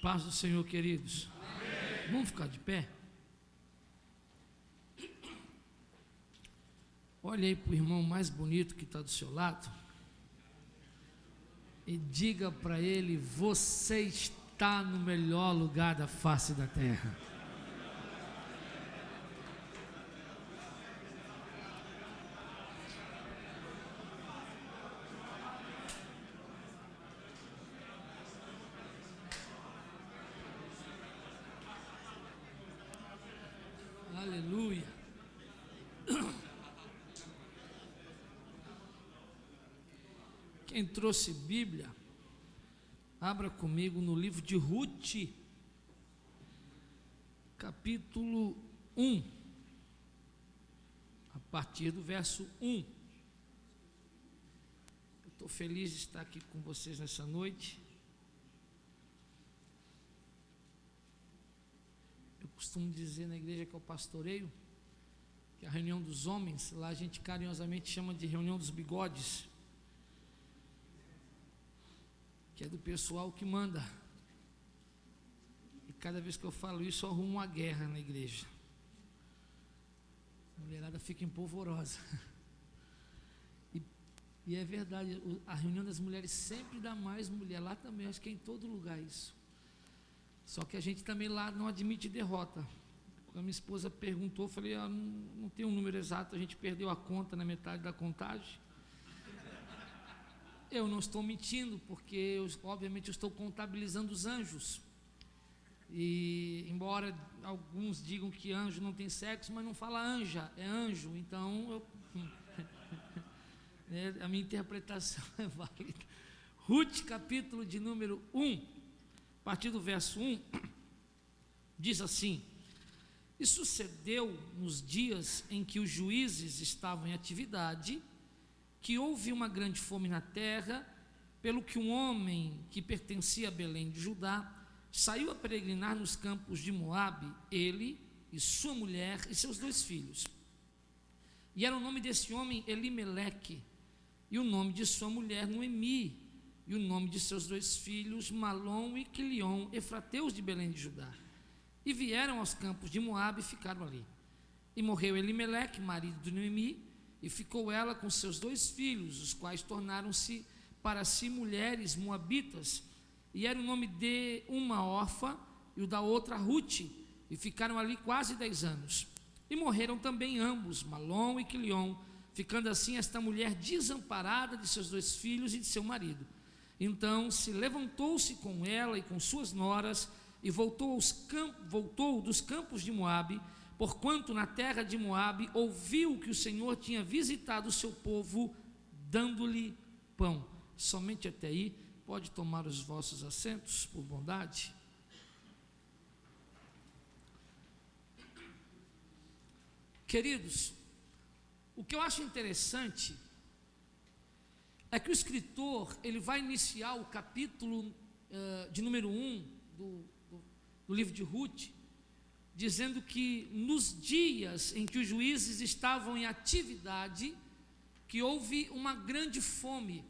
Paz do Senhor, queridos. Amém. Vamos ficar de pé? Olha aí para o irmão mais bonito que está do seu lado e diga para ele: você está no melhor lugar da face da terra. Aleluia. Quem trouxe Bíblia, abra comigo no livro de Ruth, capítulo 1, a partir do verso 1. Eu estou feliz de estar aqui com vocês nessa noite. Eu costumo dizer na igreja que eu pastoreio, que a reunião dos homens, lá a gente carinhosamente chama de reunião dos bigodes, que é do pessoal que manda. E cada vez que eu falo isso, eu arrumo uma guerra na igreja. A mulherada fica empolvorosa. E é verdade, a reunião das mulheres sempre dá mais mulher. Lá também, acho que é em todo lugar isso. Só que a gente também lá não admite derrota. Quando a minha esposa perguntou, eu falei: não tem um número exato, a gente perdeu a conta na metade da contagem. Eu não estou mentindo, porque obviamente eu estou contabilizando os anjos. E embora alguns digam que anjo não tem sexo, mas não fala anja, é anjo. Então a minha interpretação é válida. Ruth, capítulo de número 1, a partir do verso 1, diz assim: e sucedeu nos dias em que os juízes estavam em atividade, que houve uma grande fome na terra, pelo que um homem que pertencia a Belém de Judá saiu a peregrinar nos campos de Moabe, ele e sua mulher e seus 2 filhos. E era o nome desse homem Elimeleque, e o nome de sua mulher Noemi, e o nome de seus 2 filhos Malom e Quilion, efrateus de Belém de Judá. E vieram aos campos de Moabe e ficaram ali. E morreu Elimeleque, marido de Noemi, e ficou ela com seus 2 filhos, os quais tornaram-se para si mulheres moabitas, e era o nome de uma Orfa e o da outra Ruth, e ficaram ali quase 10 anos. E morreram também ambos, Malom e Quilion, ficando assim esta mulher desamparada de seus 2 filhos e de seu marido. Então se levantou-se com ela e com suas noras, e voltou dos campos de Moabe, porquanto na terra de Moabe ouviu que o Senhor tinha visitado o seu povo, dando-lhe pão. Somente até aí. Pode tomar os vossos assentos, por bondade. Queridos, o que eu acho interessante é que o escritor, ele vai iniciar o capítulo de número 1 do livro de Ruth, dizendo que nos dias em que os juízes estavam em atividade, que houve uma grande fome,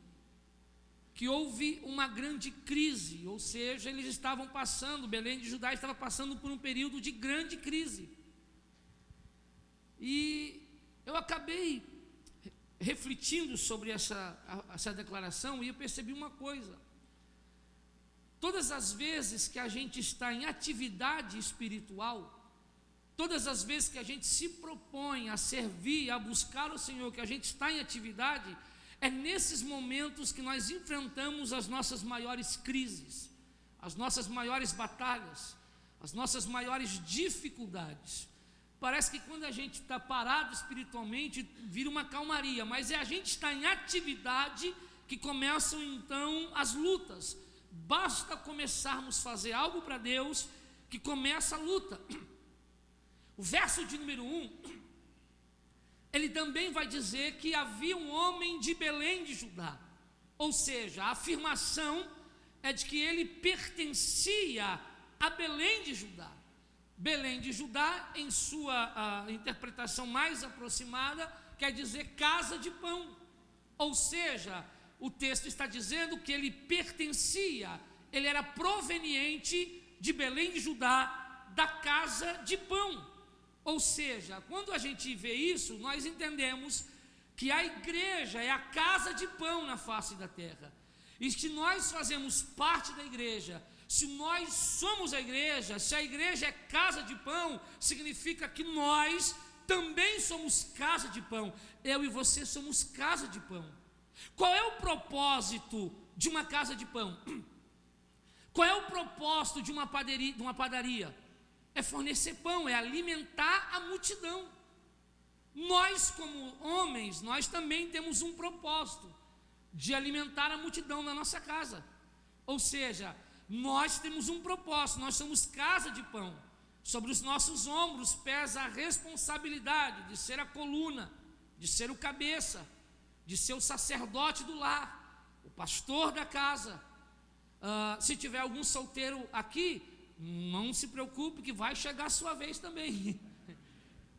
que houve uma grande crise, ou seja, eles estavam passando, Belém de Judá estava passando por um período de grande crise. E eu acabei refletindo sobre essa declaração, e eu percebi uma coisa: todas as vezes que a gente está em atividade espiritual, todas as vezes que a gente se propõe a servir, a buscar o Senhor, que a gente está em atividade, é nesses momentos que nós enfrentamos as nossas maiores crises, as nossas maiores batalhas, as nossas maiores dificuldades. Parece que quando a gente está parado espiritualmente, vira uma calmaria, mas é a gente estar em atividade que começam então as lutas. Basta começarmos a fazer algo para Deus, que começa a luta. O verso de número 1, ele também vai dizer que havia um homem de Belém de Judá, ou seja, a afirmação é de que ele pertencia a Belém de Judá. Belém de Judá, em sua interpretação mais aproximada, quer dizer casa de pão, ou seja, o texto está dizendo que ele pertencia, ele era proveniente de Belém de Judá, da casa de pão. Ou seja, quando a gente vê isso, nós entendemos que a igreja é a casa de pão na face da terra. E se nós fazemos parte da igreja, se nós somos a igreja, se a igreja é casa de pão, significa que nós também somos casa de pão. Eu e você somos casa de pão. Qual é o propósito de uma casa de pão? Qual é o propósito de uma padaria? É fornecer pão, é alimentar a multidão. Nós, como homens, nós também temos um propósito de alimentar a multidão na nossa casa. Ou seja, nós temos um propósito, nós somos casa de pão. Sobre os nossos ombros pesa a responsabilidade de ser a coluna, de ser o cabeça, de ser o sacerdote do lar, o pastor da casa. Se tiver algum solteiro aqui, não se preocupe que vai chegar a sua vez também.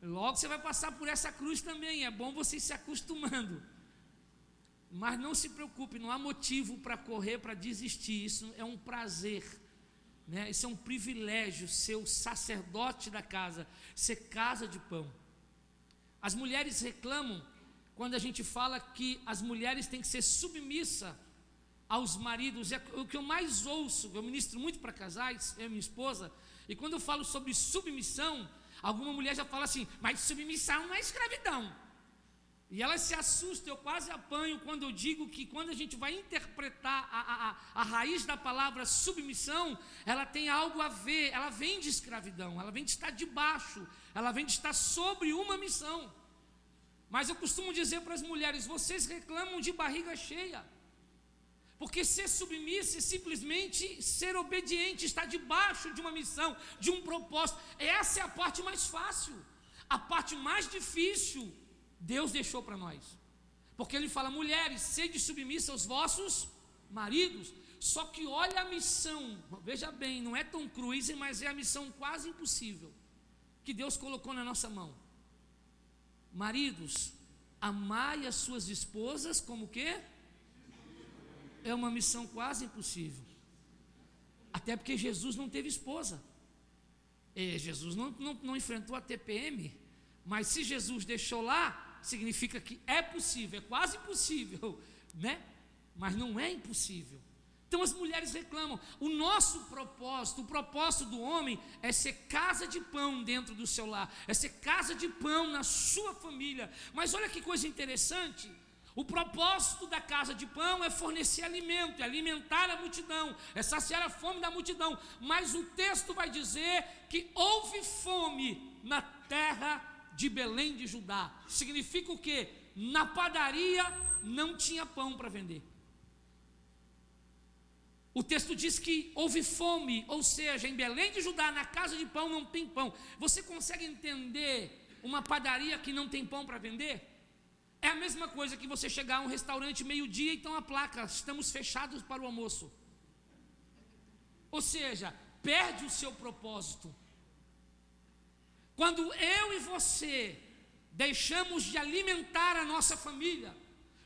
Logo você vai passar por essa cruz também, é bom você ir se acostumando. Mas não se preocupe, não há motivo para correr, para desistir. Isso é um prazer, né? Isso é um privilégio, ser o sacerdote da casa, ser casa de pão. As mulheres reclamam quando a gente fala que as mulheres têm que ser submissas aos maridos. É o que eu mais ouço. Eu ministro muito para casais, eu e minha esposa, e quando eu falo sobre submissão, alguma mulher já fala assim: mas submissão não é escravidão. E ela se assusta, eu quase apanho quando eu digo que quando a gente vai interpretar a raiz da palavra submissão, ela tem algo a ver, ela vem de escravidão, ela vem de estar debaixo, ela vem de estar sobre uma missão. Mas eu costumo dizer para as mulheres: vocês reclamam de barriga cheia, porque ser submissa é simplesmente ser obediente, estar debaixo de uma missão, de um propósito. Essa é a parte mais fácil. A parte mais difícil Deus deixou para nós, porque Ele fala: mulheres, sede submissa aos vossos maridos. Só que olha a missão, veja bem, não é Tom Cruise, mas é a missão quase impossível que Deus colocou na nossa mão. Maridos, amai as suas esposas como o quê? É uma missão quase impossível. Até porque Jesus não teve esposa. Jesus não enfrentou a TPM. Mas se Jesus deixou lá, significa que é possível, é quase impossível, né? Mas não é impossível. Então as mulheres reclamam. O nosso propósito, o propósito do homem é ser casa de pão dentro do seu lar, é ser casa de pão na sua família. Mas olha que coisa interessante. O propósito da casa de pão é fornecer alimento, é alimentar a multidão, é saciar a fome da multidão. Mas o texto vai dizer que houve fome na terra de Belém de Judá. Significa o quê? Na padaria não tinha pão para vender. O texto diz que houve fome, ou seja, em Belém de Judá, na casa de pão não tem pão. Você consegue entender uma padaria que não tem pão para vender? É a mesma coisa que você chegar a um restaurante meio-dia e então a placa: estamos fechados para o almoço. Ou seja, perde o seu propósito. Quando eu e você deixamos de alimentar a nossa família,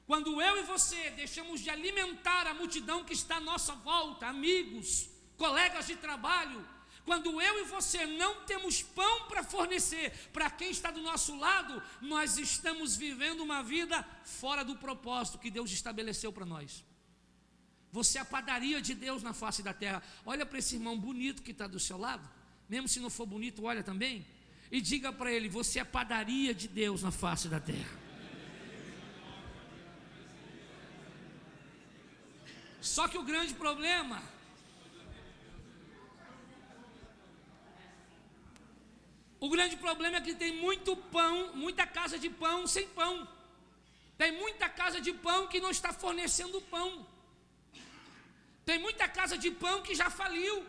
quando eu e você deixamos de alimentar a multidão que está à nossa volta, amigos, colegas de trabalho, quando eu e você não temos pão para fornecer para quem está do nosso lado, nós estamos vivendo uma vida fora do propósito que Deus estabeleceu para nós. Você é a padaria de Deus na face da terra. Olha para esse irmão bonito que está do seu lado, mesmo se não for bonito, olha também, e diga para ele: você é a padaria de Deus na face da terra. Só que o grande problema é que tem muito pão, muita casa de pão sem pão. Tem muita casa de pão que não está fornecendo pão. Tem muita casa de pão que já faliu,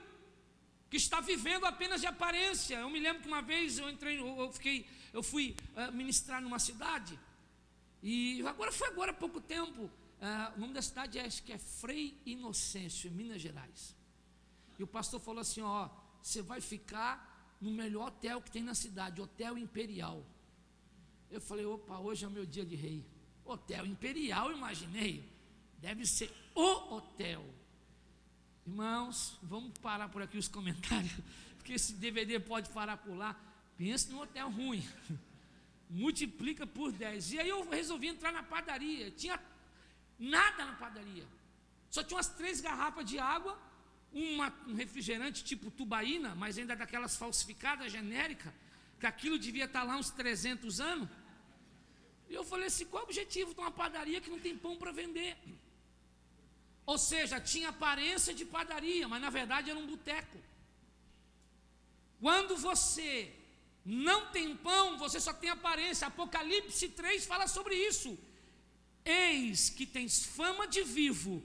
que está vivendo apenas de aparência. Eu me lembro que uma vez eu fui ministrar numa cidade, e foi agora há pouco tempo. O nome da cidade acho que é Frei Inocêncio, em Minas Gerais. E o pastor falou assim: ó, você vai ficar no melhor hotel que tem na cidade, Hotel Imperial. Eu falei: opa, hoje é o meu dia de rei. Hotel Imperial, imaginei, deve ser o hotel. Irmãos, vamos parar por aqui os comentários, porque esse DVD pode parar por lá. Pensa num hotel ruim, multiplica por 10. E aí eu resolvi entrar na padaria, tinha nada na padaria, só tinha umas 3 garrafas de água, um refrigerante tipo tubaína, mas ainda daquelas falsificadas, genérica, que aquilo devia estar lá uns 300 anos. E eu falei assim, qual é o objetivo de uma padaria que não tem pão para vender? Ou seja, tinha aparência de padaria, mas na verdade era um boteco. Quando você não tem pão, você só tem aparência. Apocalipse 3 fala sobre isso. Eis que tens fama de vivo,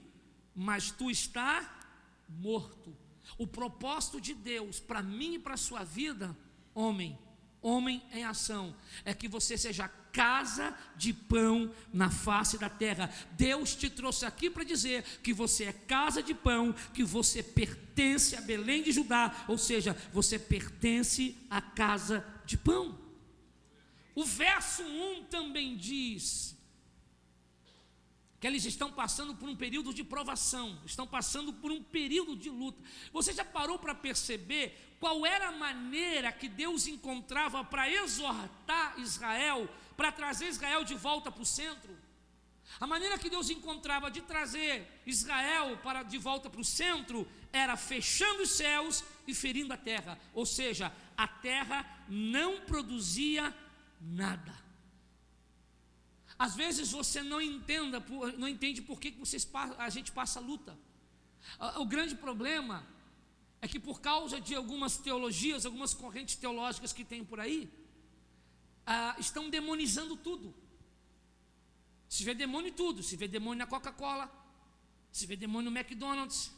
mas tu estás morto. O propósito de Deus para mim e para a sua vida, homem em ação, é que você seja casa de pão na face da terra. Deus te trouxe aqui para dizer que você é casa de pão, que você pertence a Belém de Judá, ou seja, você pertence à casa de pão. O verso 1 também diz que eles estão passando por um período de provação, estão passando por um período de luta. Você já parou para perceber qual era a maneira que Deus encontrava para exortar Israel, para trazer Israel de volta para o centro? A maneira que Deus encontrava de trazer Israel de volta para o centro era fechando os céus e ferindo a terra, ou seja, a terra não produzia nada. Às vezes você não entende por que a gente passa luta. O grande problema é que por causa de algumas teologias, algumas correntes teológicas que tem por aí, estão demonizando tudo. Se vê demônio em tudo, se vê demônio na Coca-Cola, se vê demônio no McDonald's,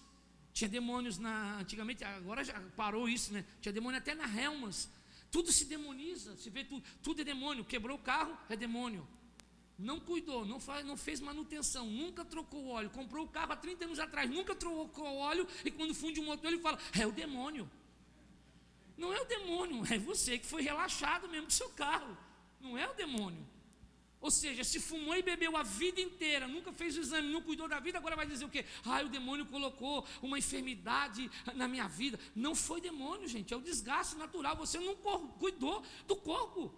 tinha demônios antigamente, agora já parou isso, né? Tinha demônio até na Helmas, tudo se demoniza, se vê tudo é demônio, quebrou o carro, é demônio. Não cuidou, não fez manutenção, nunca trocou óleo, comprou o carro há 30 anos atrás, nunca trocou óleo, e quando funde o motor ele fala, é o demônio. Não é o demônio, é você que foi relaxado mesmo do seu carro, não é o demônio. Ou seja, se fumou e bebeu a vida inteira, nunca fez o exame, não cuidou da vida, agora vai dizer o quê? O demônio colocou uma enfermidade na minha vida. Não foi demônio, gente, é o desgaste natural, você não cuidou do corpo.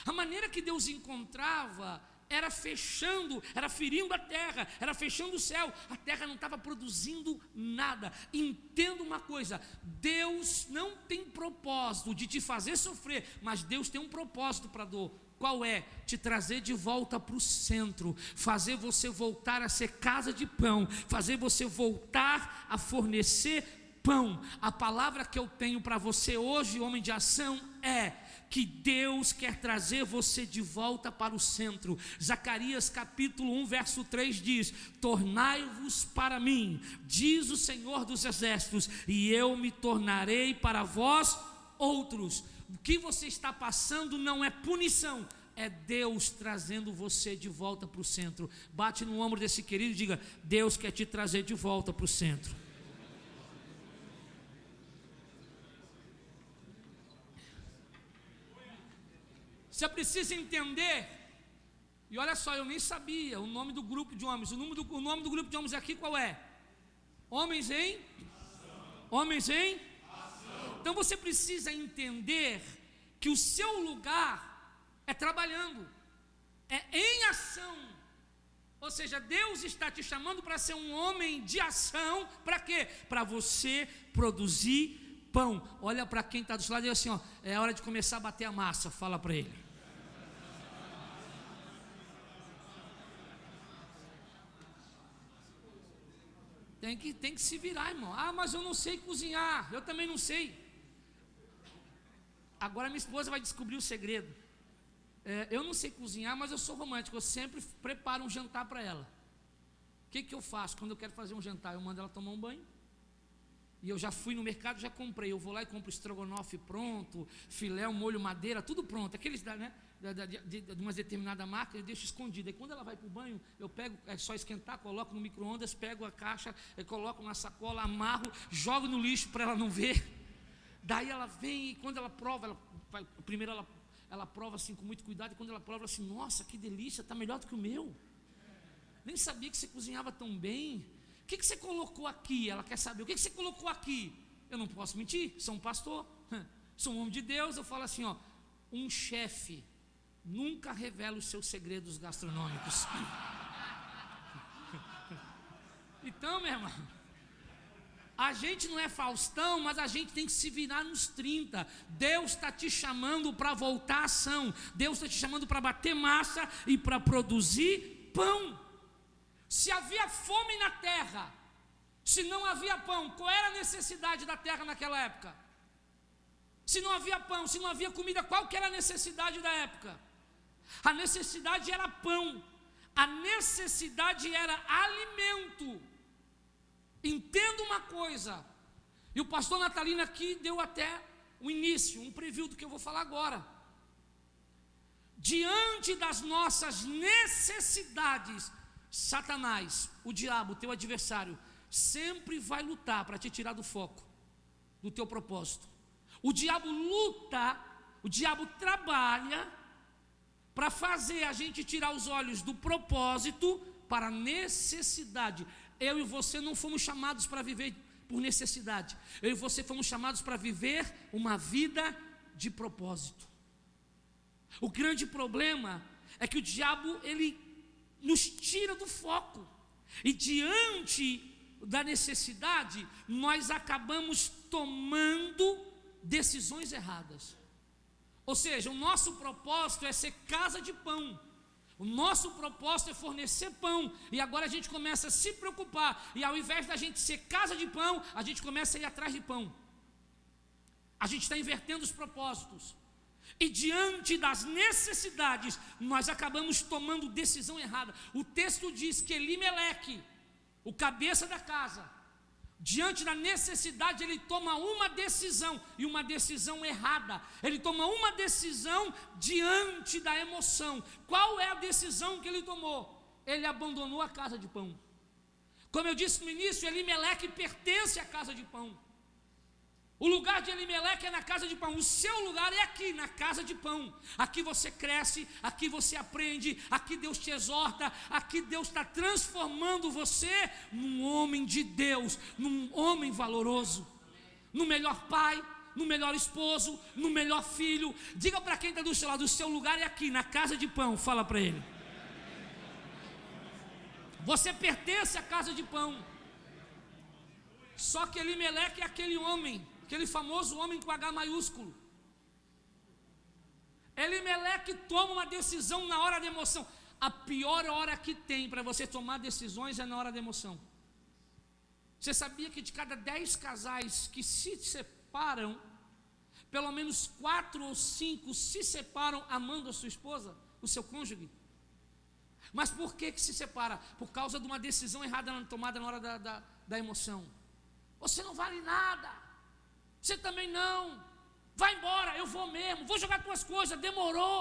A maneira que Deus encontrava era fechando, era ferindo a terra, era fechando o céu. A terra não estava produzindo nada. Entenda uma coisa, Deus não tem propósito de te fazer sofrer, mas Deus tem um propósito para a dor. Qual é? Te trazer de volta para o centro, fazer você voltar a ser casa de pão, fazer você voltar a fornecer pão. A palavra que eu tenho para você hoje, homem de ação, é que Deus quer trazer você de volta para o centro. Zacarias capítulo 1 verso 3 diz, tornai-vos para mim, diz o Senhor dos exércitos, e eu me tornarei para vós outros. O que você está passando não é punição, é Deus trazendo você de volta para o centro. Bate no ombro desse querido e diga, Deus quer te trazer de volta para o centro. Você precisa entender, e olha só, eu nem sabia o nome do grupo de homens. O nome do grupo de homens aqui qual é? Homens em ação. Homens em ação. Então você precisa entender que o seu lugar é trabalhando, é em ação. Ou seja, Deus está te chamando para ser um homem de ação. Para quê? Para você produzir pão. Olha para quem está do seu lado e diz assim, é hora de começar a bater a massa. Fala para ele. Tem que se virar, irmão. Mas eu não sei cozinhar. Eu também não sei. Agora minha esposa vai descobrir o segredo. Eu não sei cozinhar, mas eu sou romântico. Eu sempre preparo um jantar para ela. O que eu faço? Quando eu quero fazer um jantar, eu mando ela tomar um banho. E eu já fui no mercado, já comprei. Eu vou lá e compro estrogonofe pronto, filé, um molho madeira, tudo pronto. Aqueles de uma determinada marca, eu deixo escondido. E quando ela vai para o banho, eu pego, é só esquentar, coloco no micro-ondas, pego a caixa, coloco na sacola, amarro, jogo no lixo para ela não ver. Daí ela vem e quando ela prova, primeiro ela prova assim com muito cuidado, e quando ela prova, ela assim, nossa, que delícia, está melhor do que o meu. Nem sabia que você cozinhava tão bem. que você colocou aqui? Ela quer saber, o que você colocou aqui? Eu não posso mentir, sou um pastor, sou um homem de Deus. Eu falo assim, um chefe nunca revela os seus segredos gastronômicos. Então, meu irmão, a gente não é Faustão, mas a gente tem que se virar nos 30. Deus está te chamando para voltar à ação. Deus está te chamando para bater massa e para produzir pão. Se havia fome na terra, se não havia pão, qual era a necessidade da terra naquela época? Se não havia pão, se não havia comida, qual que era a necessidade da época? A necessidade era pão, a necessidade era alimento. Entenda uma coisa, e o pastor Natalino aqui deu até o início, um preview do que eu vou falar agora. Diante das nossas necessidades, Satanás, o diabo, teu adversário, sempre vai lutar para te tirar do foco, do teu propósito. O diabo luta, o diabo trabalha para fazer a gente tirar os olhos do propósito para a necessidade. Eu e você não fomos chamados para viver por necessidade. Eu e você fomos chamados para viver uma vida de propósito. O grande problema é que o diabo, ele nos tira do foco. E diante da necessidade, nós acabamos tomando decisões erradas. Ou seja, o nosso propósito é ser casa de pão. O nosso propósito é fornecer pão, e agora a gente começa a se preocupar, e ao invés da gente ser casa de pão, a gente começa a ir atrás de pão. A gente está invertendo os propósitos, e diante das necessidades, nós acabamos tomando decisão errada. O texto diz que Elimeleque, o cabeça da casa, diante da necessidade, ele toma uma decisão, e uma decisão errada. Ele toma uma decisão diante da emoção. Qual é a decisão que ele tomou? Ele abandonou a casa de pão. Como eu disse no início, Elimeleque pertence à casa de pão. O lugar de Elimeleque é na casa de pão. O seu lugar é aqui, na casa de pão. Aqui você cresce, aqui você aprende, aqui Deus te exorta, aqui Deus está transformando você num homem de Deus, num homem valoroso, no melhor pai, no melhor esposo, no melhor filho. Diga para quem está do seu lado, o seu lugar é aqui, na casa de pão. Fala para ele. Você pertence à casa de pão. Só que Elimeleque é aquele homem, aquele famoso homem com H maiúsculo. Elimeleque toma uma decisão na hora da emoção. A pior hora que tem para você tomar decisões é na hora da emoção. Você sabia que de cada 10 casais que se separam, pelo menos 4 ou 5 se separam amando a sua esposa, o seu cônjuge? Mas por que se separa? Por causa de uma decisão errada tomada na hora da emoção. Você não vale nada. Você também não. Vai embora, eu vou mesmo. Vou jogar tuas coisas, demorou.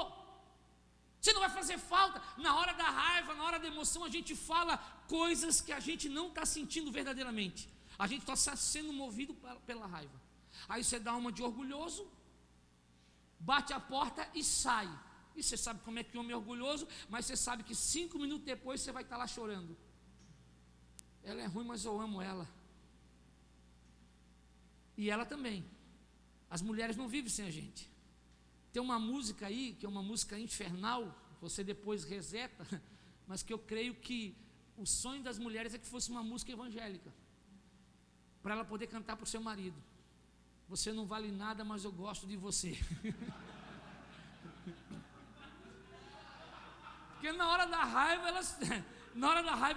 Você não vai fazer falta. Na hora da raiva, na hora da emoção, a gente fala coisas que a gente não está sentindo verdadeiramente. A gente está sendo movido pela raiva. Aí você dá uma de orgulhoso, bate a porta e sai. E você sabe como é que o homem é orgulhoso, mas você sabe que 5 minutos depois você vai estar lá chorando. Ela é ruim, mas eu amo ela. E ela também. As mulheres não vivem sem a gente. Tem uma música aí, que é uma música infernal, você depois reseta, mas que eu creio que o sonho das mulheres é que fosse uma música evangélica, para ela poder cantar para o seu marido. Você não vale nada, mas eu gosto de você. Porque na hora da raiva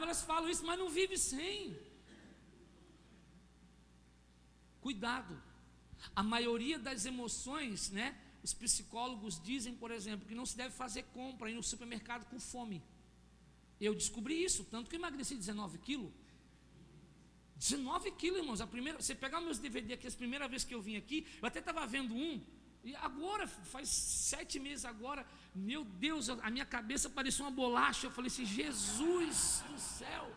elas falam isso, mas não vive sem. Cuidado. A maioria das emoções, né? Os psicólogos dizem, por exemplo, que não se deve fazer compra, ir no supermercado com fome. Eu descobri isso, tanto que eu emagreci 19 quilos. 19 quilos, irmãos. Você pegar meus DVD aqui, a primeira vez que eu vim aqui, eu até estava vendo um, e agora, faz 7 meses agora, meu Deus, a minha cabeça parecia uma bolacha. Eu falei assim, Jesus do céu.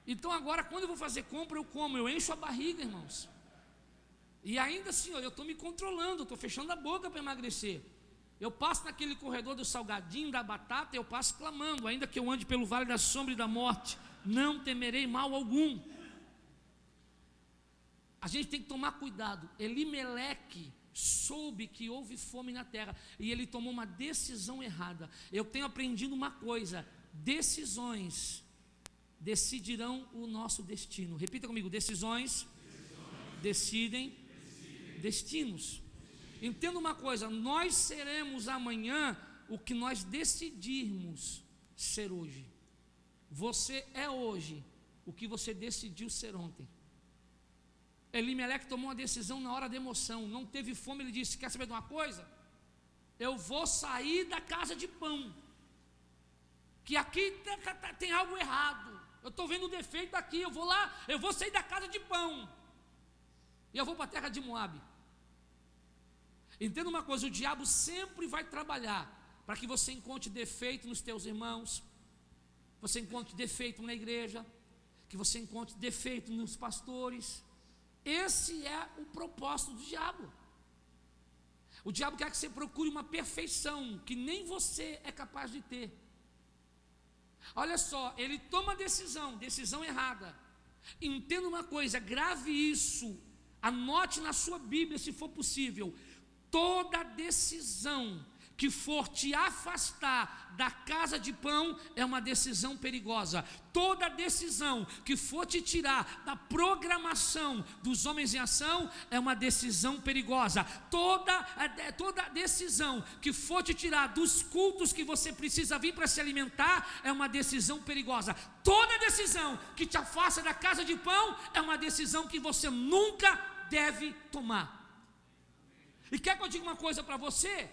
Então agora, quando eu vou fazer compra, eu como, eu encho a barriga, irmãos. E ainda assim, eu estou me controlando, estou fechando a boca para emagrecer. Eu passo naquele corredor do salgadinho, da batata, eu passo clamando, ainda que eu ande pelo vale da sombra e da morte, não temerei mal algum. A gente tem que tomar cuidado. Elimeleque soube que houve fome na terra e ele tomou uma decisão errada. Eu tenho aprendido uma coisa: decisões decidirão o nosso destino. Repita comigo: decisões decidem destinos. Entenda uma coisa: nós seremos amanhã o que nós decidirmos ser hoje. Você é hoje o que você decidiu ser ontem. Elimeleque tomou uma decisão na hora da emoção, não teve fome, ele disse: quer saber de uma coisa? Eu vou sair da casa de pão, que aqui tem algo errado, eu estou vendo um defeito aqui, eu vou lá, eu vou sair da casa de pão, e eu vou para a terra de Moabe. Entenda uma coisa: o diabo sempre vai trabalhar para que você encontre defeito nos teus irmãos, você encontre defeito na igreja, que você encontre defeito nos pastores. Esse é o propósito do diabo. O diabo quer que você procure uma perfeição que nem você é capaz de ter. Olha só, ele toma decisão errada. Entenda uma coisa, grave isso, anote na sua Bíblia se for possível: toda decisão que for te afastar da casa de pão é uma decisão perigosa. Toda decisão que for te tirar da programação dos homens em ação é uma decisão perigosa. Toda decisão que for te tirar dos cultos que você precisa vir para se alimentar é uma decisão perigosa. Toda decisão que te afasta da casa de pão é uma decisão que você nunca deve tomar. E quer que eu diga uma coisa para você?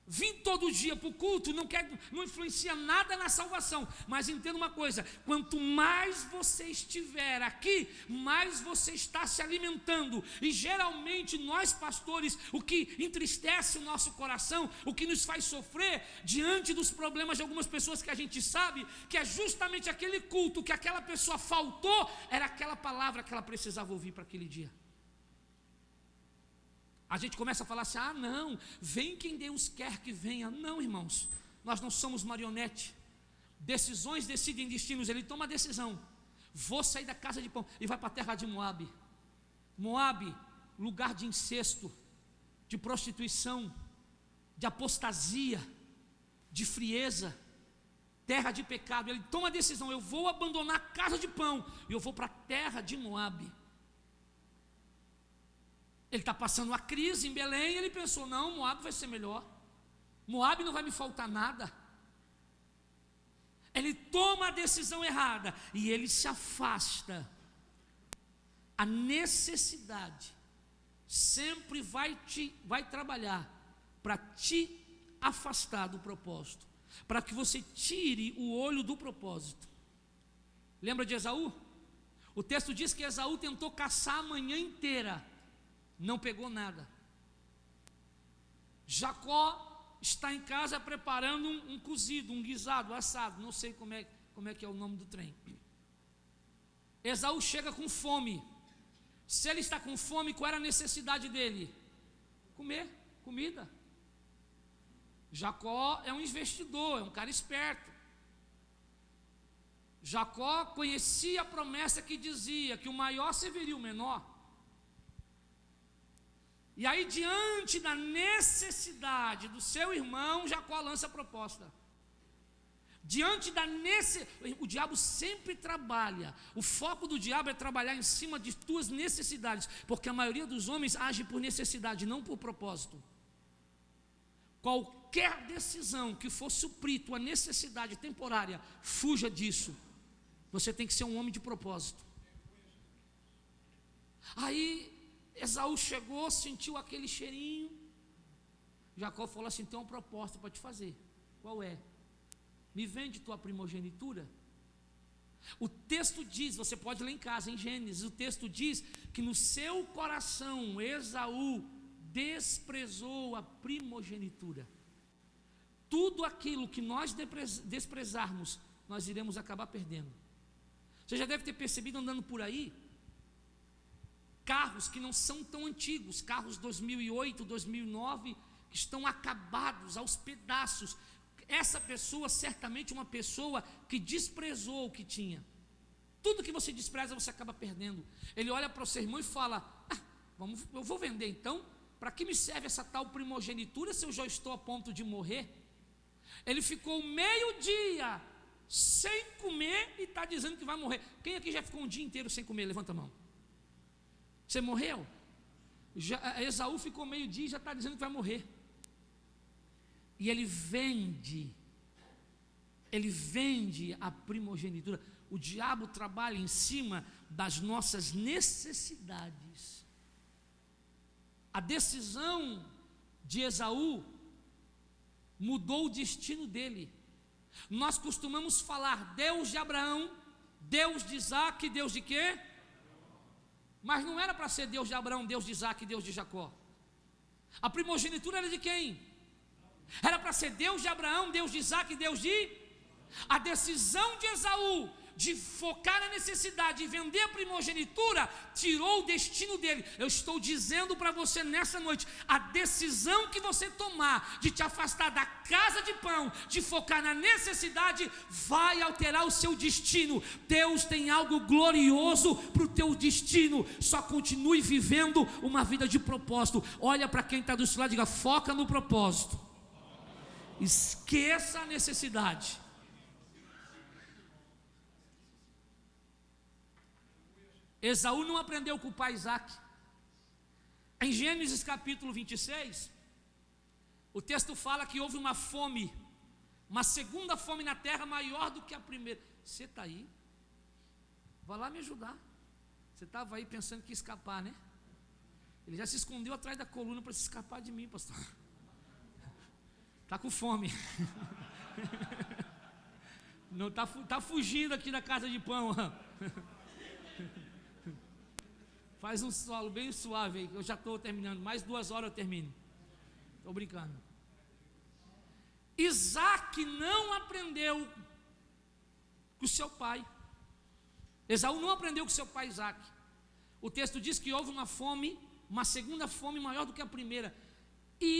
Vim todo dia para o culto não influencia nada na salvação, mas entenda uma coisa: quanto mais você estiver aqui, mais você está se alimentando. E geralmente nós pastores, o que entristece o nosso coração, o que nos faz sofrer diante dos problemas de algumas pessoas que a gente sabe que é justamente aquele culto que aquela pessoa faltou, era aquela palavra que ela precisava ouvir para aquele dia. A gente começa a falar assim: ah não, vem quem Deus quer que venha. Não, irmãos, nós não somos marionete. Decisões decidem destinos. Ele toma a decisão: vou sair da casa de pão, e vai para a terra de Moabe. Moabe, lugar de incesto, de prostituição, de apostasia, de frieza, terra de pecado. Ele toma a decisão: eu vou abandonar a casa de pão e eu vou para a terra de Moabe. Ele está passando uma crise em Belém e ele pensou: não, Moabe vai ser melhor, Moabe não vai me faltar nada. Ele toma a decisão errada e ele se afasta. A necessidade sempre vai trabalhar para te afastar do propósito, para que você tire o olho do propósito. Lembra de Esaú? O texto diz que Esaú tentou caçar a manhã inteira, não pegou nada. Jacó está em casa preparando um cozido, um guisado, assado, não sei como é que é o nome do trem. Esaú chega com fome. Se ele está com fome, qual era a necessidade dele? Comer, comida. Jacó é um investidor, é um cara esperto. Jacó conhecia a promessa que dizia que o maior serviria o menor. E aí, diante da necessidade do seu irmão, Jacó lança a proposta. Diante da necessidade, o diabo sempre trabalha. O foco do diabo é trabalhar em cima de tuas necessidades, porque a maioria dos homens age por necessidade, não por propósito. Qualquer decisão que for suprir tua necessidade temporária, fuja disso. Você tem que ser um homem de propósito. Aí Esaú chegou, sentiu aquele cheirinho. Jacó falou assim: tem uma proposta para te fazer. Qual é? Me vende tua primogenitura. O texto diz, você pode ler em casa, em Gênesis, o texto diz que no seu coração Esaú desprezou a primogenitura. Tudo aquilo que nós desprezarmos, nós iremos acabar perdendo. Você já deve ter percebido andando por aí carros que não são tão antigos, carros 2008, 2009, que estão acabados, aos pedaços. Essa pessoa, certamente uma pessoa que desprezou o que tinha. Tudo que você despreza, você acaba perdendo. Ele olha para o seu irmão e fala: eu vou vender então. Para que me serve essa tal primogenitura se eu já estou a ponto de morrer? Ele ficou meio-dia sem comer e está dizendo que vai morrer. Quem aqui já ficou um dia inteiro sem comer? Levanta a mão. Você morreu? Esaú ficou meio-dia e já está dizendo que vai morrer. E ele vende a primogenitura. O diabo trabalha em cima das nossas necessidades. A decisão de Esaú mudou o destino dele. Nós costumamos falar Deus de Abraão, Deus de Isaac, Deus de quê? Mas não era para ser Deus de Abraão, Deus de Isaac, Deus de Jacó. A primogenitura era de quem? Era para ser Deus de Abraão, Deus de Isaac, Deus de... A decisão de Esaú de focar na necessidade e vender a primogenitura tirou o destino dele. Eu estou dizendo para você nessa noite: a decisão que você tomar de te afastar da casa de pão, de focar na necessidade, vai alterar o seu destino. Deus tem algo glorioso para o teu destino. Só continue vivendo uma vida de propósito. Olha para quem está do seu lado e diga: foca no propósito, esqueça a necessidade. Esaú não aprendeu com o pai Isaac. Em Gênesis capítulo 26, o texto fala que houve uma fome, uma segunda fome na terra maior do que a primeira. Você está aí? Vai lá me ajudar. Você estava aí pensando que ia escapar, né? Ele já se escondeu atrás da coluna para se escapar de mim, pastor. Está com fome. Não tá fugindo aqui da casa de pão. Faz um solo bem suave aí, que eu já estou terminando. Mais 2 horas eu termino. Estou brincando. Isaac não aprendeu com seu pai. Esaú não aprendeu com seu pai Isaac. O texto diz que houve uma fome, uma segunda fome maior do que a primeira. E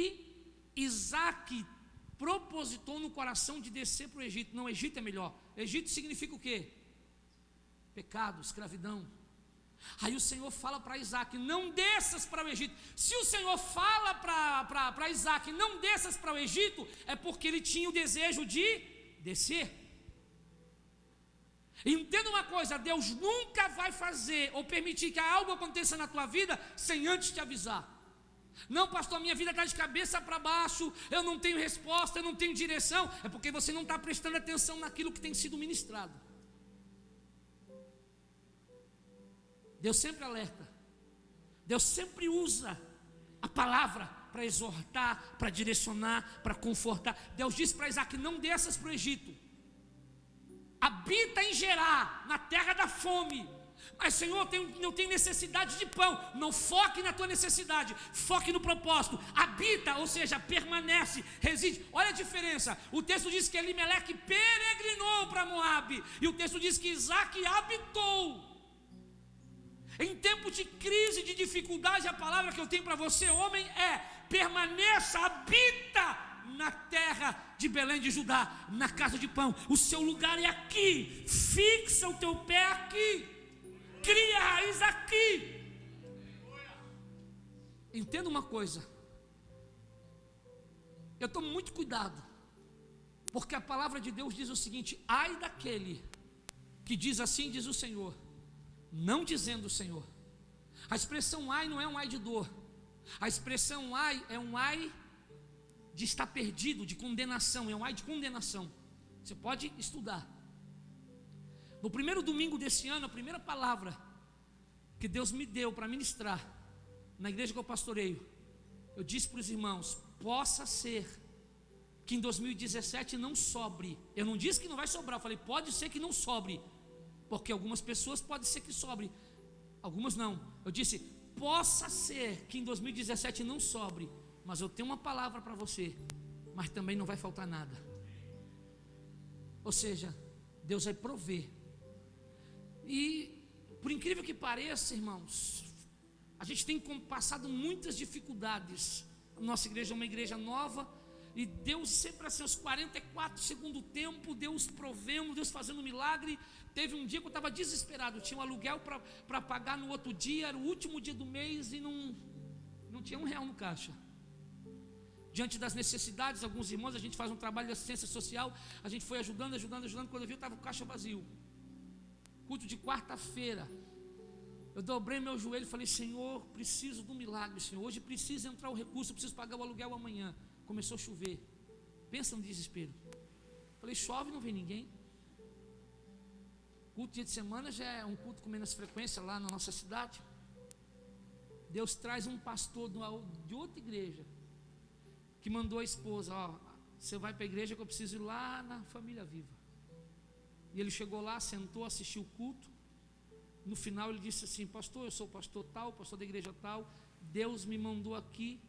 Isaac propositou no coração de descer para o Egito. Não, Egito é melhor. Egito significa o quê? Pecado, escravidão. Aí o Senhor fala para Isaac: não desças para o Egito. Se o Senhor fala para Isaac: não desças para o Egito, é porque ele tinha o desejo de descer. Entenda uma coisa: Deus nunca vai fazer ou permitir que algo aconteça na tua vida sem antes te avisar. Não, pastor, minha vida está de cabeça para baixo, eu não tenho resposta, eu não tenho direção. É porque você não está prestando atenção naquilo que tem sido ministrado. Deus sempre alerta. Deus sempre usa a palavra para exortar, para direcionar, para confortar. Deus disse para Isaac: não desças para o Egito. Habita em Gerar, na terra da fome. Mas Senhor, eu tenho necessidade de pão. Não foque na tua necessidade, foque no propósito. Habita, ou seja, permanece, reside. Olha a diferença. O texto diz que Elimeleque peregrinou para Moabe, e o texto diz que Isaac habitou. Em tempos de crise, de dificuldade, a palavra que eu tenho para você, homem, é: permaneça, habita na terra de Belém de Judá, na casa de pão. O seu lugar é aqui. Fixa o teu pé aqui. Cria raiz aqui. Entenda uma coisa: eu tomo muito cuidado, porque a palavra de Deus diz o seguinte: ai daquele que diz assim diz o Senhor, não dizendo o Senhor. A expressão ai não é um ai de dor. A expressão ai é um ai de estar perdido, de condenação. É um ai de condenação. Você pode estudar. No primeiro domingo desse ano, a primeira palavra que Deus me deu para ministrar na igreja que eu pastoreio, eu disse para os irmãos: possa ser que em 2017 não sobre. Eu não disse que não vai sobrar, eu falei: pode ser que não sobre, porque algumas pessoas pode ser que sobre, algumas não. Eu disse: possa ser que em 2017 não sobre, mas eu tenho uma palavra para você, mas também não vai faltar nada. Ou seja, Deus vai prover. E por incrível que pareça, irmãos, a gente tem passado muitas dificuldades. Nossa igreja é uma igreja nova, E Deus sempre assim, aos 44 segundo tempo, Deus provendo, Deus fazendo milagre. Teve um dia que eu estava desesperado, tinha um aluguel para pagar no outro dia, era o último dia do mês e não tinha R$1 no caixa. Diante das necessidades, alguns irmãos, a gente faz um trabalho de assistência social, a gente foi ajudando, quando eu vi, estava o caixa vazio. Culto de quarta-feira, eu dobrei meu joelho e falei: Senhor, preciso do milagre, Senhor, hoje precisa entrar o recurso, eu preciso pagar o aluguel amanhã. Começou a chover, pensa no desespero. Falei: chove, não vem ninguém. Culto dia de semana já é um culto com menos frequência lá na nossa cidade. Deus traz um pastor de outra igreja, que mandou a esposa: ó, você vai para a igreja que eu preciso ir lá na Família Viva. E ele chegou lá, sentou, assistiu o culto. No final ele disse assim: pastor, eu sou o pastor tal, pastor da igreja tal, Deus me mandou aqui,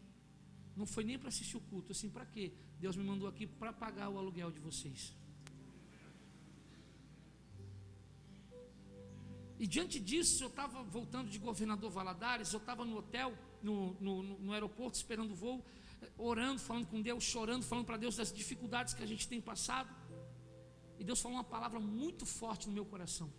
não foi nem para assistir o culto, assim, para quê? Deus me mandou aqui para pagar o aluguel de vocês. E diante disso, eu estava voltando de Governador Valadares, eu estava no hotel, no aeroporto, esperando o voo, orando, falando com Deus, chorando, falando para Deus das dificuldades que a gente tem passado. E Deus falou uma palavra muito forte no meu coração.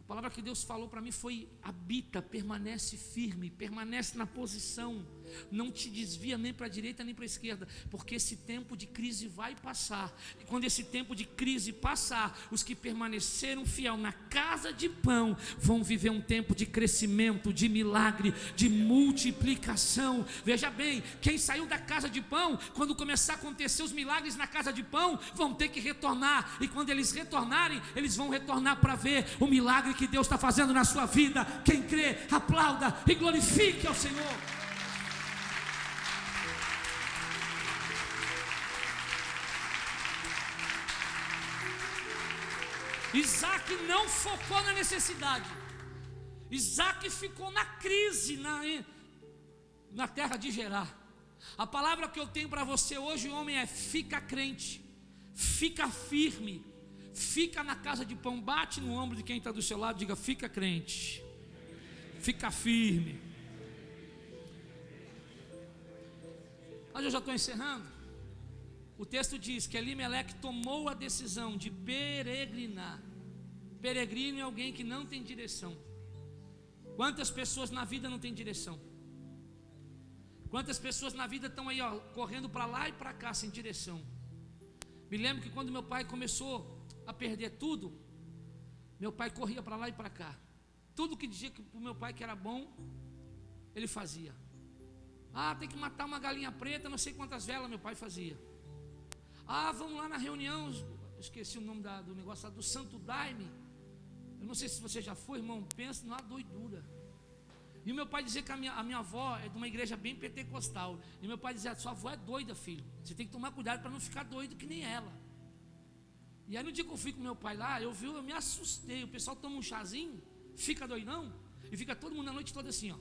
A palavra que Deus falou para mim foi: habita, permanece firme, permanece na posição, não te desvia nem para a direita nem para a esquerda, porque esse tempo de crise vai passar. E quando esse tempo de crise passar, os que permaneceram fiel na casa de pão vão viver um tempo de crescimento, de milagre, de multiplicação. Veja bem, quem saiu da casa de pão, quando começar a acontecer os milagres na casa de pão, vão ter que retornar, e quando eles retornarem, eles vão retornar para ver o milagre que Deus está fazendo na sua vida. Quem crê, aplauda e glorifique ao Senhor. Isaac não focou na necessidade. Isaac ficou na crise, na terra de Gerar. A palavra que eu tenho para você hoje, homem, é: fica crente, fica firme, fica na casa de pão. Bate no ombro de quem está do seu lado, diga: fica crente, fica firme. Mas eu já estou encerrando. O texto diz que Elimeleque tomou a decisão de peregrinar. Peregrino é alguém que não tem direção. Quantas pessoas na vida não têm direção? Quantas pessoas na vida estão aí, ó, correndo para lá e para cá sem direção? Me lembro que quando meu pai começou a perder tudo, meu pai corria para lá e para cá. Tudo que dizia para o meu pai que era bom, ele fazia. Ah, tem que matar uma galinha preta, não sei quantas velas meu pai fazia. Ah, vamos lá na reunião, esqueci o nome do negócio lá, do Santo Daime. Eu não sei se você já foi, irmão, pensa numa doidura. E o meu pai dizia que a minha avó é de uma igreja bem pentecostal. E meu pai dizia: sua avó é doida, filho, você tem que tomar cuidado para não ficar doido que nem ela. E aí no dia que eu fui com meu pai lá, eu me assustei. O pessoal toma um chazinho, fica doidão, e fica todo mundo a noite toda assim, ó,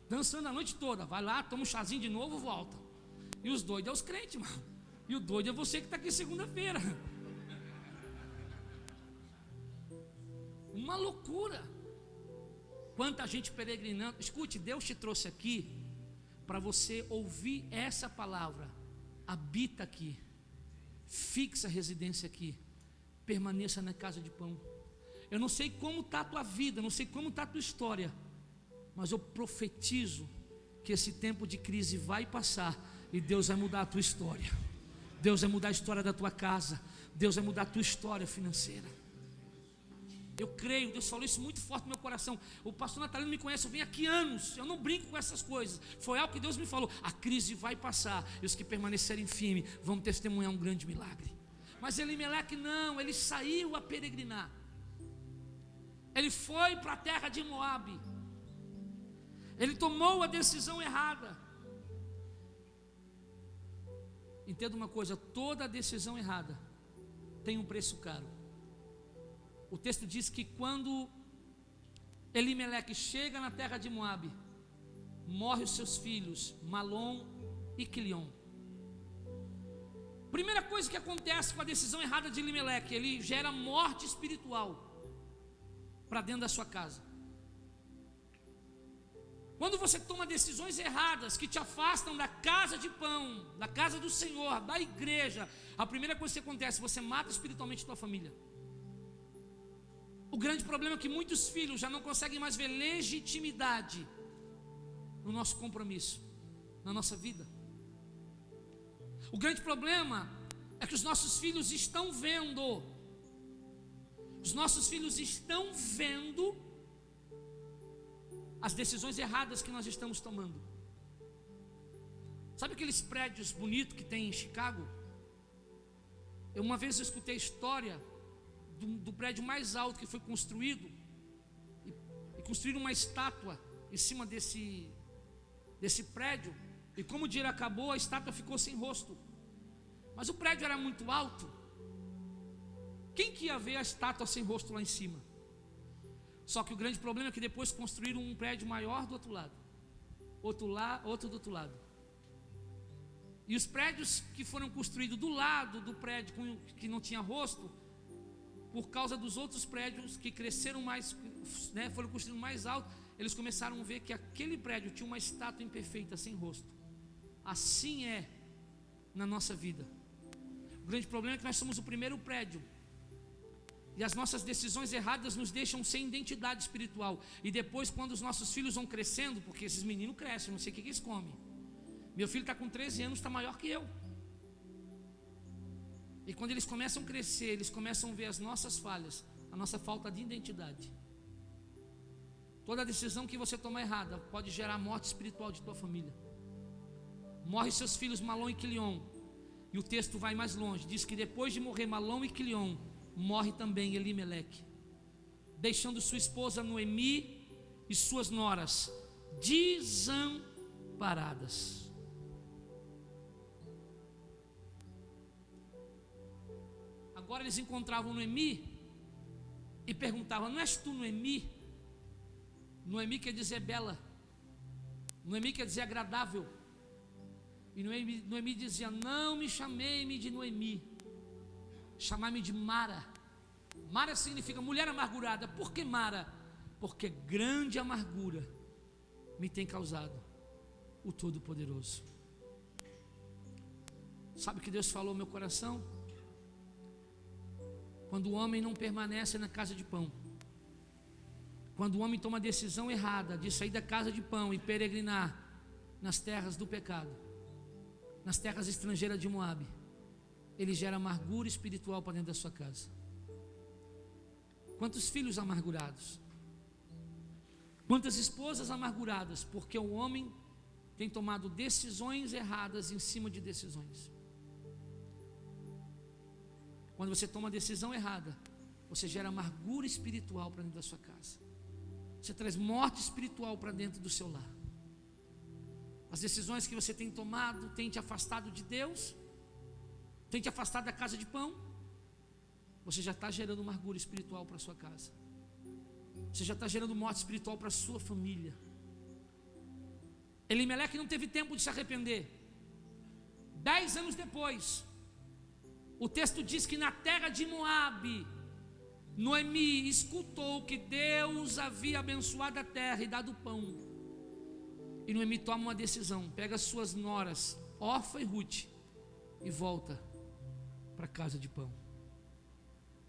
dançando a noite toda. Vai lá, toma um chazinho de novo, volta. E os doidos é os crentes, mano. E o doido é você que está aqui segunda-feira. Uma loucura. Quanta gente peregrinando. Escute, Deus te trouxe aqui para você ouvir essa palavra. Habita aqui, fixa a residência aqui, permaneça na casa de pão. Eu não sei como está a tua vida, não sei como está a tua história, mas eu profetizo que esse tempo de crise vai passar e Deus vai mudar a tua história. Deus vai mudar a história da tua casa. Deus vai mudar a tua história financeira. Eu creio, Deus falou isso muito forte no meu coração. O pastor Natalino me conhece, eu venho aqui anos, eu não brinco com essas coisas. Foi algo que Deus me falou: a crise vai passar e os que permanecerem firmes vão testemunhar um grande milagre. Mas Elimeleque não, ele saiu a peregrinar. Ele foi para a terra de Moabe. Ele tomou a decisão errada. Entenda uma coisa: toda decisão errada tem um preço caro. O texto diz que quando Elimeleque chega na terra de Moabe, morre os seus filhos Malom e Quilion. Primeira coisa que acontece com a decisão errada de Elimeleque: ele gera morte espiritual para dentro da sua casa. Quando você toma decisões erradas que te afastam da casa de pão, da casa do Senhor, da igreja, a primeira coisa que acontece, você mata espiritualmente a tua família. O grande problema é que muitos filhos já não conseguem mais ver legitimidade no nosso compromisso, na nossa vida. O grande problema é que os nossos filhos estão vendo, as decisões erradas que nós estamos tomando. Sabe aqueles prédios bonitos que tem em Chicago? Uma vez eu escutei a história do prédio mais alto que foi construído, e construíram uma estátua em cima desse prédio, e como o dinheiro acabou, a estátua ficou sem rosto. Mas o prédio era muito alto. Quem que ia ver a estátua sem rosto lá em cima? Só que o grande problema é que depois construíram um prédio maior do outro lado, outro do outro lado. E os prédios que foram construídos do lado do prédio que não tinha rosto, por causa dos outros prédios que cresceram mais, né, foram construídos mais alto, eles começaram a ver que aquele prédio tinha uma estátua imperfeita, sem rosto. Assim é na nossa vida. O grande problema é que nós somos o primeiro prédio, e as nossas decisões erradas nos deixam sem identidade espiritual. E depois, quando os nossos filhos vão crescendo, porque esses meninos crescem, não sei o que eles comem. Meu filho está com 13 anos, está maior que eu. E quando eles começam a crescer, eles começam a ver as nossas falhas, a nossa falta de identidade. Toda decisão que você tomar errada pode gerar morte espiritual de tua família. Morre seus filhos Malom e Quilion. E o texto vai mais longe, diz que depois de morrer Malom e Quilion, morre também Elimeleque, deixando sua esposa Noemi e suas noras desamparadas. Agora eles encontravam Noemi e perguntavam: não és tu Noemi? Noemi quer dizer bela, Noemi quer dizer agradável. E Noemi dizia: não me chamei-me de Noemi, chamai-me de Mara. Mara significa mulher amargurada. Por que Mara? Porque grande amargura me tem causado o Todo-Poderoso. Sabe o que Deus falou ao meu coração? Quando o homem não permanece na casa de pão, quando o homem toma a decisão errada de sair da casa de pão e peregrinar nas terras do pecado, nas terras estrangeiras de Moabe, ele gera amargura espiritual para dentro da sua casa. Quantos filhos amargurados, quantas esposas amarguradas, porque o homem tem tomado decisões erradas em cima de decisões. Quando você toma a decisão errada, você gera amargura espiritual para dentro da sua casa. Você traz morte espiritual para dentro do seu lar. As decisões que você tem tomado têm te afastado de Deus, tem te afastado da casa de pão. Você já está gerando amargura espiritual para a sua casa. Você já está gerando morte espiritual para a sua família. Elimeleque não teve tempo de se arrepender. 10 anos depois, o texto diz que na terra de Moabe, Noemi escutou que Deus havia abençoado a terra e dado pão. E Noemi toma uma decisão, pega as suas noras, Orfa e Ruth, e volta para a casa de pão.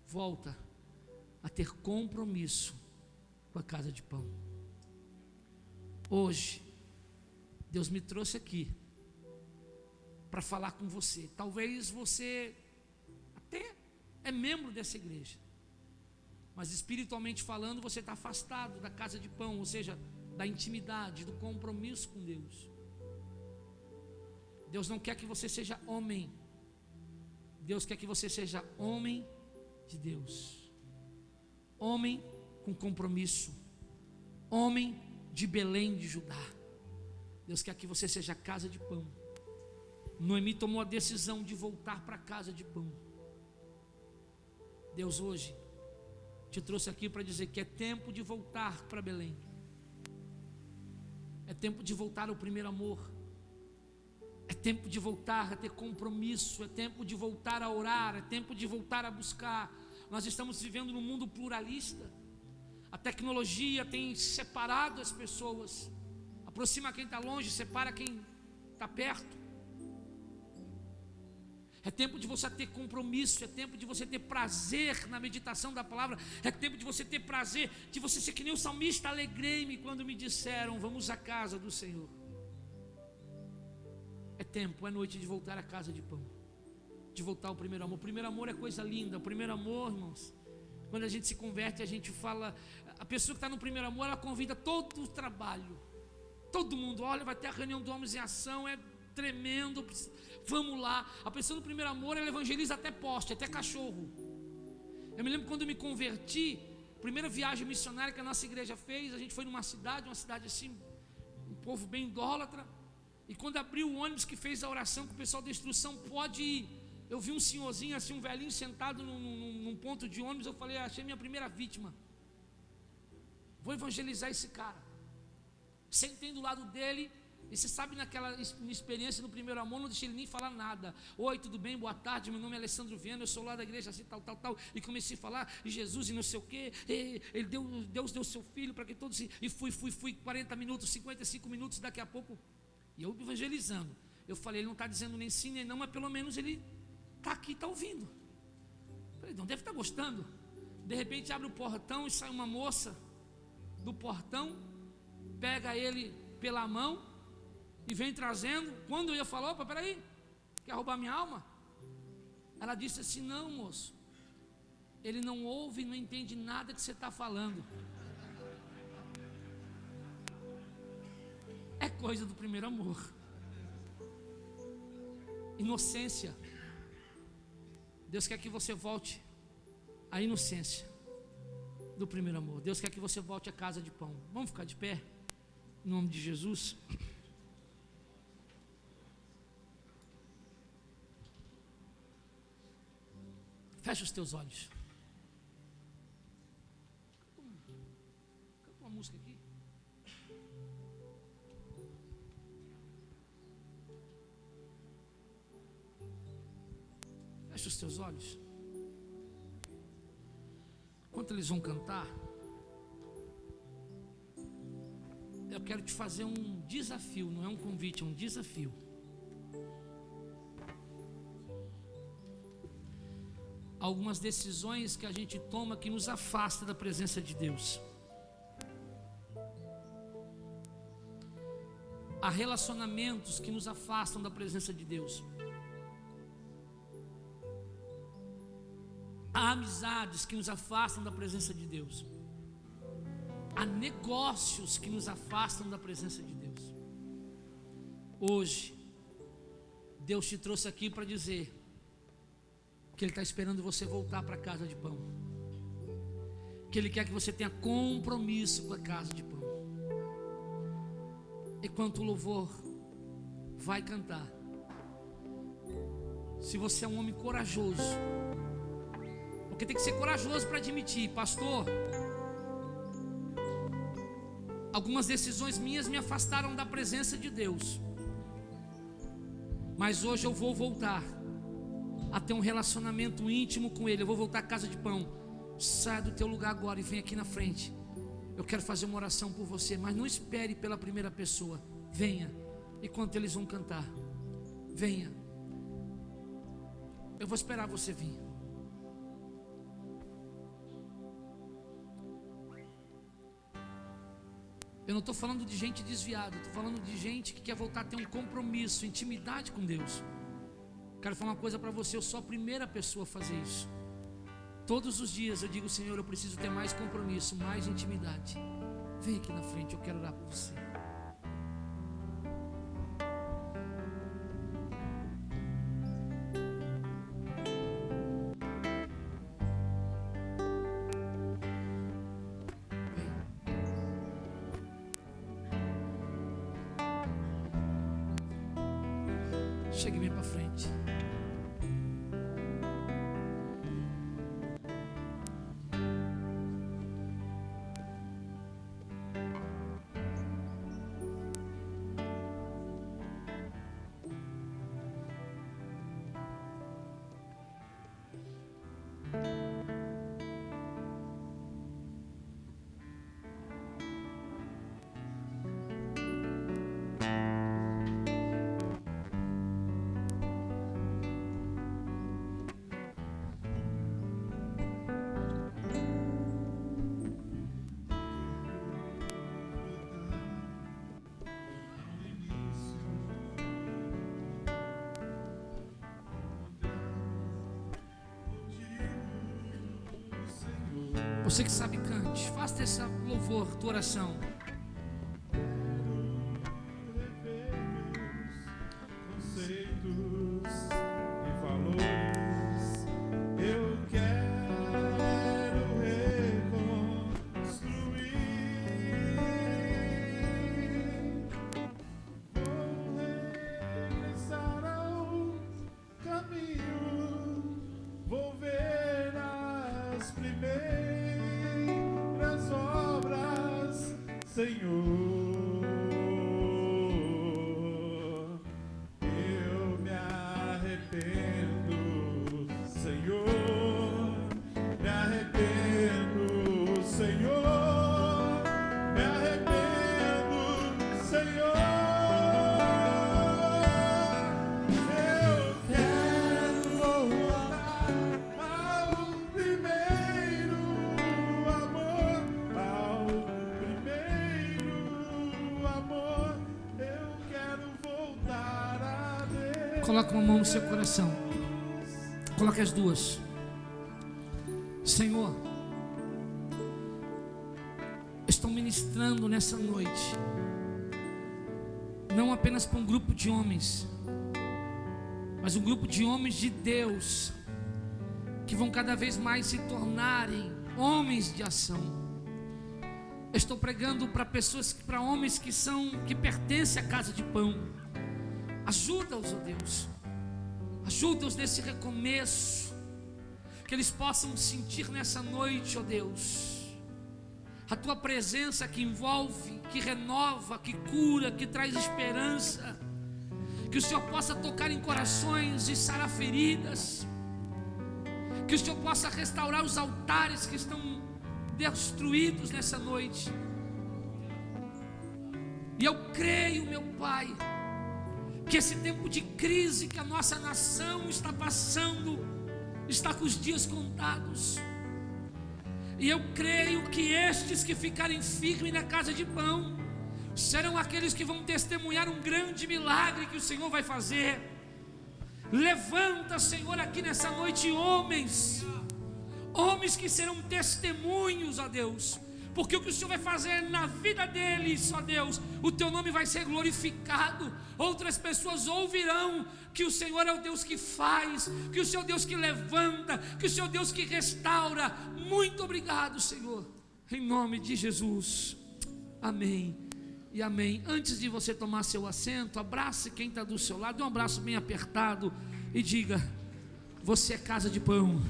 Volta a ter compromisso com a casa de pão. Hoje, Deus me trouxe aqui para falar com você. Talvez você até é membro dessa igreja, mas espiritualmente falando, você está afastado da casa de pão, ou seja, da intimidade, do compromisso com Deus. Deus não quer que você seja homem, Deus quer que você seja homem de Deus, homem com compromisso, homem de Belém de Judá. Deus quer que você seja casa de pão. Noemi tomou a decisão de voltar para a casa de pão. Deus hoje te trouxe aqui para dizer que é tempo de voltar para Belém. É tempo de voltar ao primeiro amor. É tempo de voltar a ter compromisso. É tempo de voltar a orar. É tempo de voltar a buscar. Nós estamos vivendo num mundo pluralista. A tecnologia tem separado as pessoas. aproxima quem está longe, separa quem está perto. É tempo de você ter compromisso, é tempo de você ter prazer na meditação da palavra, é tempo de você ter prazer, de você ser que nem o salmista: alegrei-me quando me disseram, vamos à casa do Senhor. É tempo, é noite de voltar à casa de pão, de voltar ao primeiro amor. O primeiro amor é coisa linda. O primeiro amor, irmãos, quando a gente se converte, a gente fala, a pessoa que está no primeiro amor, ela convida todo o trabalho, todo mundo, olha, vai ter a reunião do Homens em Ação, é tremendo, vamos lá. A pessoa no primeiro amor, ela evangeliza até poste, até cachorro. Eu me lembro quando eu me converti, primeira viagem missionária que a nossa igreja fez, a gente foi numa cidade assim, um povo bem idólatra. E quando abriu o ônibus que fez a oração com o pessoal da instrução, pode ir, eu vi um senhorzinho assim, um velhinho sentado num ponto de ônibus. Eu falei, achei minha primeira vítima, vou evangelizar esse cara. Sentei do lado dele, e você sabe, naquela experiência no primeiro amor, não deixei ele nem falar nada. Oi, tudo bem, boa tarde, meu nome é Alessandro Viana, eu sou lá da igreja assim, tal, e comecei a falar, e Jesus e não sei o que, Deus deu seu filho para que todos, e fui 40 minutos, 55 minutos, daqui a pouco, e eu evangelizando, eu falei, ele não está dizendo nem sim nem não, mas pelo menos ele está aqui, está ouvindo. Eu falei, não deve estar gostando. De repente abre o portão e sai uma moça do portão, pega ele pela mão e vem trazendo. Quando eu ia falar, opa, peraí, quer roubar minha alma? Ela disse assim, não, moço, ele não ouve e não entende nada que você está falando. É coisa do primeiro amor. Inocência. Deus quer que você volte à inocência do primeiro amor. Deus quer que você volte à casa de pão. Vamos ficar de pé, em nome de Jesus. Fecha os teus olhos. Canta uma música aqui. Fecha os teus olhos. Enquanto eles vão cantar, eu quero te fazer um desafio. Não é um convite, é um desafio. Algumas decisões que a gente toma que nos afasta da presença de Deus. Há relacionamentos que nos afastam da presença de Deus. Há amizades que nos afastam da presença de Deus. Há negócios que nos afastam da presença de Deus. Hoje, Deus te trouxe aqui para dizer que Ele está esperando você voltar para a casa de pão, que Ele quer que você tenha compromisso com a casa de pão. Enquanto o louvor vai cantar, se você é um homem corajoso, porque tem que ser corajoso para admitir, pastor, algumas decisões minhas me afastaram da presença de Deus, mas hoje eu vou voltar a ter um relacionamento íntimo com Ele. Eu vou voltar à casa de pão. Saia do teu lugar agora e vem aqui na frente. Eu quero fazer uma oração por você, mas não espere pela primeira pessoa. Venha, enquanto eles vão cantar. Venha. Eu vou esperar você vir. Eu não estou falando de gente desviada, estou falando de gente que quer voltar a ter um compromisso, intimidade com Deus. Quero falar uma coisa para você, eu sou a primeira pessoa a fazer isso. Todos os dias eu digo, Senhor, eu preciso ter mais compromisso, mais intimidade. Vem aqui na frente, eu quero orar por você. Chegue bem para frente. Você que sabe, cante. Faça desse louvor tua oração. Senhor, eu me arrependo, Senhor, me arrependo, Senhor, me arrependo, Senhor, eu quero voltar ao primeiro amor, ao primeiro amor, eu quero voltar a Deus. Coloca uma mão no seu coração. Coloque as duas. Senhor, estou ministrando nessa noite, não apenas para um grupo de homens, mas um grupo de homens de Deus, que vão cada vez mais se tornarem homens de ação. Estou pregando para pessoas, para homens que pertencem à casa de pão. Ajuda-os, ó Deus. Ajuda-os nesse recomeço, que eles possam sentir nessa noite, ó Deus, a tua presença que envolve, que renova, que cura, que traz esperança. Que o Senhor possa tocar em corações e sarar feridas. Que o Senhor possa restaurar os altares que estão destruídos nessa noite. E eu creio, meu Pai, que esse tempo de crise que a nossa nação está passando está com os dias contados. E eu creio que estes que ficarem firmes na casa de pão serão aqueles que vão testemunhar um grande milagre que o Senhor vai fazer. Levanta, Senhor, aqui nessa noite homens que serão testemunhos, ó Deus, porque o que o Senhor vai fazer na vida deles, ó Deus, o teu nome vai ser glorificado. Outras pessoas ouvirão que o Senhor é o Deus que faz, que o Senhor é o Deus que levanta, que o Senhor é o Deus que restaura. Muito obrigado, Senhor, em nome de Jesus, amém e amém. Antes de você tomar seu assento, abrace quem está do seu lado, dê um abraço bem apertado e diga: você é casa de pão.